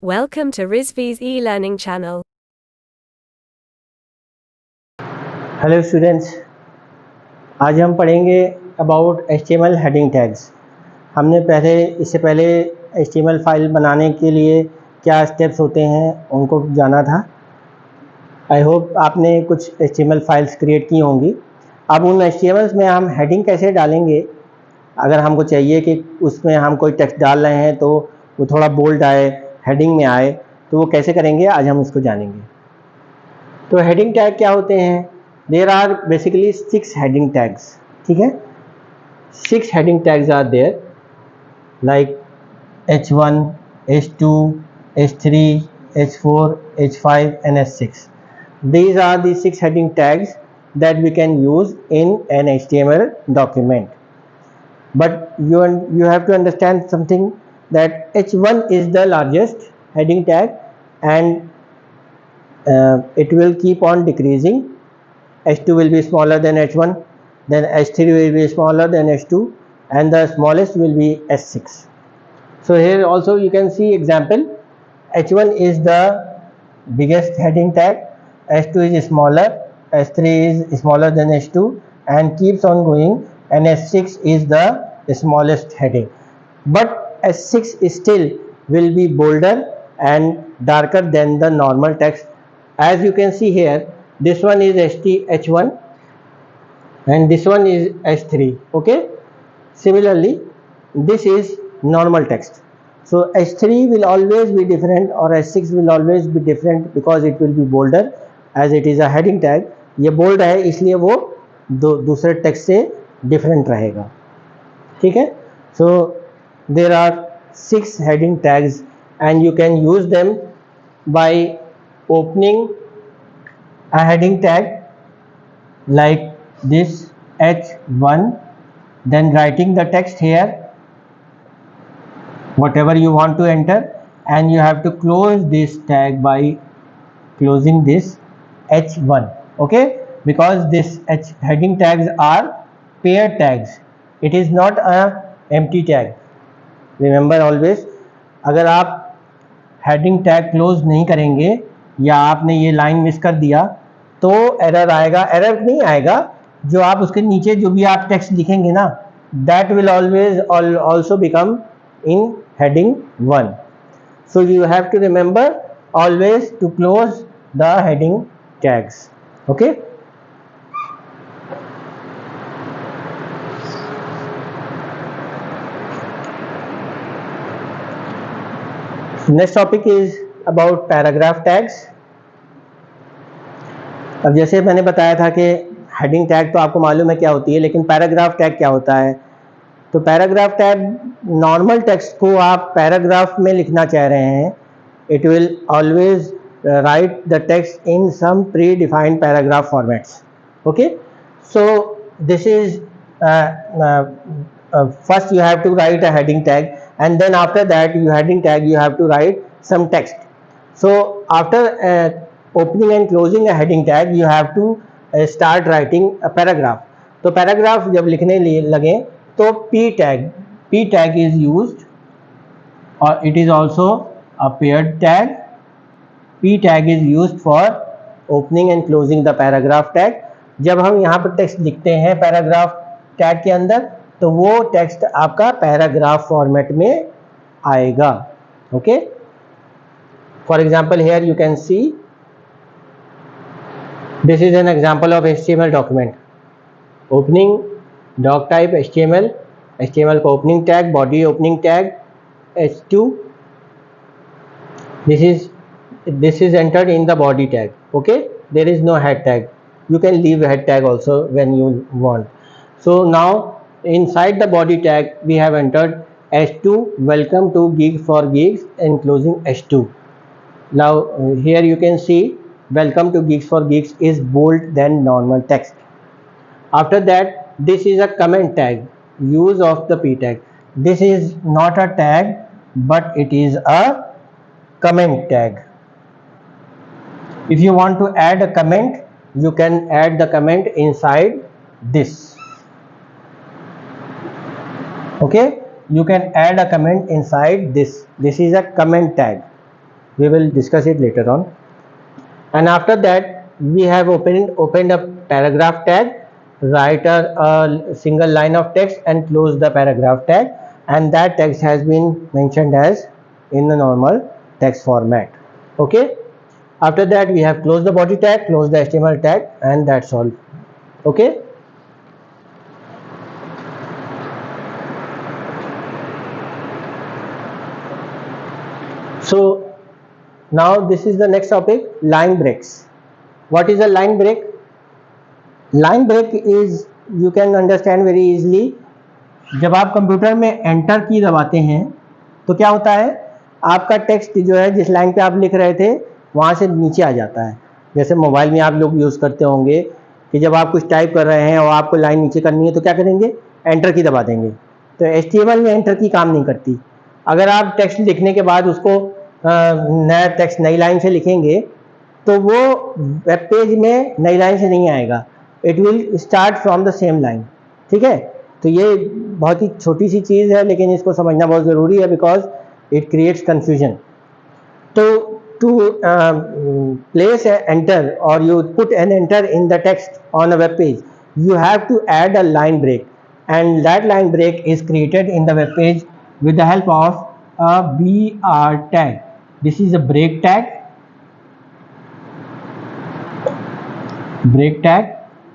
Welcome to Rizvi's e-learning channel. Hello students, आज हम पढ़ेंगे अबाउट HTML हेडिंग टैग्स। हमने इससे पहले HTML फाइल बनाने के लिए क्या स्टेप्स होते हैं उनको जाना था। आई होप आपने कुछ HTML फाइल्स क्रिएट की होंगी। अब उन HTMLs में हम हेडिंग कैसे डालेंगे, अगर हमको चाहिए कि उसमें हम कोई टेक्स्ट डाल रहे हैं तो वो थोड़ा बोल्ड आए, हेडिंग में आए, तो वो कैसे करेंगे आज हम उसको जानेंगे। तो हेडिंग टैग क्या होते हैं? There are basically 6 heading tags. ठीक है, 6 heading tags are there like H1, H2, H3, H4, H5 and H6. These are the 6 heading tags that we can use in an HTML document. But you have to understand something, that H1 is the largest heading tag and it will keep on decreasing. H2 will be smaller than H1, then H3 will be smaller than H2, and the smallest will be H6. So here also you can see example. H1 is the biggest heading tag, H2 is smaller, H3 is smaller than H2, and keeps on going, and H6 is the smallest heading. But H6 still will be bolder and darker than the normal text. As you can see here, this one is H1 and this one is H3. Okay, similarly this is normal text. So H3 will always be different or H6 will always be different because it will be bolder, as it is a heading tag. ये bold है इसलिए वो दूसरे text से different रहेगा। ठीक है, so there are 6 heading tags and you can use them by opening a heading tag like this H1, then writing the text here whatever you want to enter, and you have to close this tag by closing this H1. Okay, because this heading tags are pair tags, it is not a empty tag. Remember always, अगर आप heading tag close नहीं करेंगे या आपने ये line miss कर दिया तो एरर आएगा। एरर नहीं आएगा, जो आप उसके नीचे जो भी आप टेक्स्ट लिखेंगे ना, that will always also become in heading 1. So you have to remember always to close the heading tags. Okay, next topic is about paragraph tags. अब जैसे मैंने बताया था कि हेडिंग टैग तो आपको मालूम है क्या होती है, लेकिन पैराग्राफ टैग क्या होता है। तो पैराग्राफ टैग नॉर्मल टेक्स्ट को आप पैराग्राफ में लिखना चाह रहे हैं, it will always write the text in some predefined paragraph formats. Okay, so this is first you have to write a heading tag, and then after that you have to write some text. So after opening and closing a heading tag you have to start writing a paragraph. तो paragraph जब लिखने लगे तो p tag is used, or it is also a paired tag. p tag is used for opening and closing the paragraph tag. जब हम यहाँ पर text लिखते हैं पैराग्राफ टैग के अंदर तो वो टेक्स्ट आपका पैराग्राफ फॉर्मेट में आएगा। Okay, for example hair you can see this is an example of HTML document. Opening doc type HTML को opening tag, body opening tag H2. This is entered in the body tag. Okay, there is no head tag. You can leave head tag also when you want. So now inside the body tag we have entered H2, welcome to Geeks for Geeks, enclosing H2. Now here you can see welcome to Geeks for Geeks is bold than normal text. After that this is a comment tag, use of the p tag. This is not a tag but it is a comment tag. If you want to add a comment you can add the comment inside this. Okay, you can add a comment inside this. This is a comment tag. we will discuss it later on. And after that we have opened a paragraph tag, write a single line of text and close the paragraph tag, and that text has been mentioned as in the normal text format. Okay, after that we have closed the body tag, closed the HTML tag, and that's all. Okay, so now this is the next topic, line breaks. What is a line break? Line break is, you can understand very easily, जब आप computer में enter की दबाते हैं तो क्या होता है, आपका टेक्स्ट जो है जिस लाइन पे आप लिख रहे थे वहाँ से नीचे आ जाता है। जैसे मोबाइल में आप लोग यूज़ करते होंगे कि जब आप कुछ टाइप कर रहे हैं और आपको लाइन नीचे करनी है तो क्या करेंगे, एंटर की दबा देंगे। तो HTML में एंटर की काम नहीं करती। अगर आप टेक्स्ट लिखने के बाद उसको नया टेक्स्ट नई लाइन से लिखेंगे तो वो वेब पेज में नई लाइन से नहीं आएगा, it will start from the same line. ठीक है, तो ये बहुत ही छोटी सी चीज़ है लेकिन इसको समझना बहुत ज़रूरी है, बिकॉज इट क्रिएट्स कन्फ्यूजन। तो to place a enter or you put an enter in the text on a web page, you have to add a line break, and that line break is created in the web page with the help of a BR tag. This is a break tag,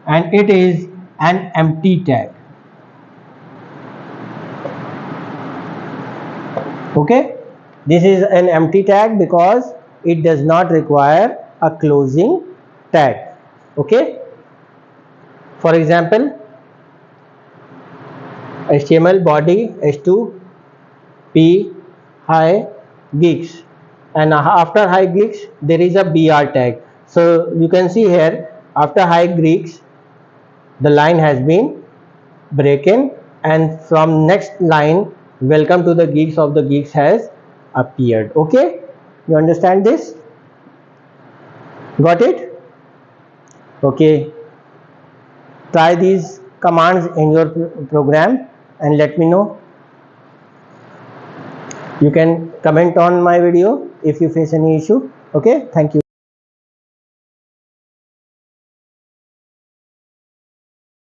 and it is an empty tag. Okay, this is an empty tag because it does not require a closing tag. Okay, for example, HTML body h2 p hi geeks, and after hi geeks there is a BR tag. So you can see here, after hi geeks the line has been broken, and from next line welcome to the geeks of the geeks has appeared. Okay, you understand this? Got it? Okay, try these commands in your program and let me know. You can comment on my video if you face any issue. Okay, thank you.